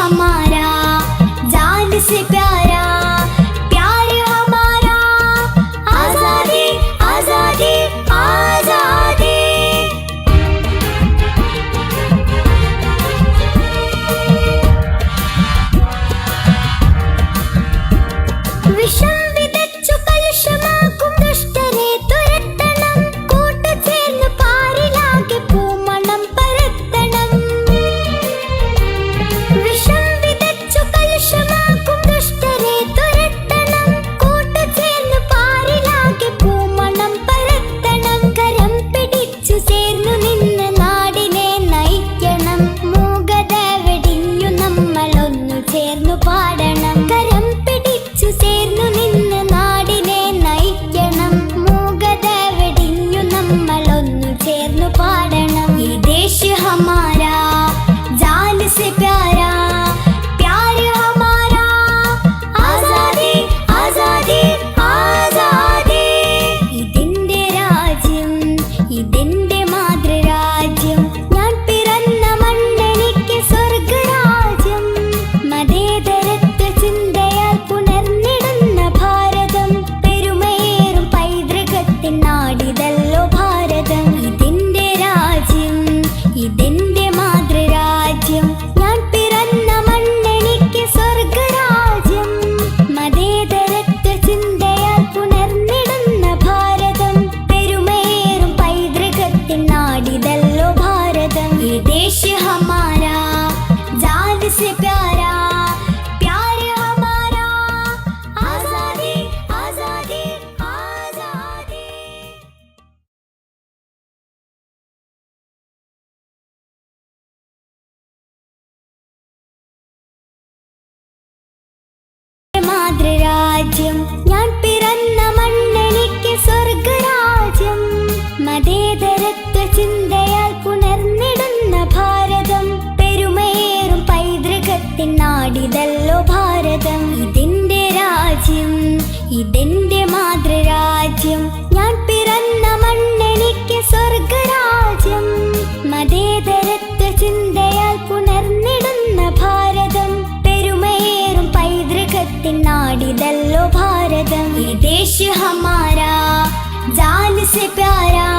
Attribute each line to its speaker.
Speaker 1: हमारा जान से प्यारा, प्यार हमारा आजादी आजादी आजादी। विषम विदच्चु कलुषमाकुं दुष्टरे तुरत्तनं കൂട്ടുചേർന്ന് പാരിലാകെ പൂമണം പരത്തണം। വിഷം വിതച്ചു കലുഷമാക്കും ദുഷ്ടരെ തുരത്തണം കൂട്ടുചേർന്ന് പാരിലാകെ പൂമണം പരത്തണം। കരം പിടിച്ചു ചേർന്നു നിന്ന് നാടിനെ നയിക്കണം, മൂകത വെടിഞ്ഞു നമ്മളൊന്നു ചേർന്നു പാടണം। കരം പിടിച്ചു ചേർന്നു നിന്ന് നാടിനെ നയിക്കണം, മൂകത വെടിഞ്ഞു നമ്മളൊന്നു ചേർന്നു പാടണം। ഈ ദേശ ഹമാരാ जान से प्यारा, प्यार हमारा आजादी आजादी आजादी। ഇതിന്റെ രാജ്യം ഇതിന്റെ മാതൃരാജ്യം, ഞാൻ പിറന്ന മണ്ണെനിക്ക് സ്വർഗരാജ്യം। മതേതരത്വ ചിന്തയാൽ പുണർന്നിടുന്ന ഭാരതം, പെരുമയേറും പൈതൃകത്തിൻ നാടിതല്ലോ ഭാരതം। ഇതിന്റെ രാജ്യം ഇതിന്റെ മാതൃരാജ്യം, ഞാൻ പിറന്ന മണ്ണെനിക്ക് സ്വർഗരാജ്യം। മതേതരത്വ ചിന്തയാൽ പുണർന്നിടുന്ന ഭാരതം, പെരുമയേറും പൈതൃകത്തിൻ നാടിതല്ലോ ഭാരതം। ഈ ദേശ ഹമാരാ ജാൻ സെ പ്യാരാ, പ്യാർ ഹമാരാ ആസാദി ആസാദി ആസാദി। മാതൃരാജ്യം, ഞാൻ പിറന്ന മണ്ണെനിക്ക് സ്വർഗരാജ്യം। മതേതരത്വ ചിന്തയാൽ പുണർന്നിടുന്ന ഭാരതം, പെരുമയേറും പൈതൃകത്തിൻ നാടിതല്ലോ ഭാരതം। ഇതിന്റെ രാജ്യം ഇതിന്റെ മാതൃരാജ്യം, ഞാൻ പിറന്ന മണ്ണെനിക്ക് സ്വർഗരാജ്യം। മതേതരത്വ ചിന്തയാൽ പുണർന്നിടുന്ന ഭാരതം, പെരുമയേറും പൈതൃകത്തിൻ നാടിതല്ലോ ഭാരതം। ഈ ദേശ ഹമാരാ ജാൻ സെ പ്യാരാ,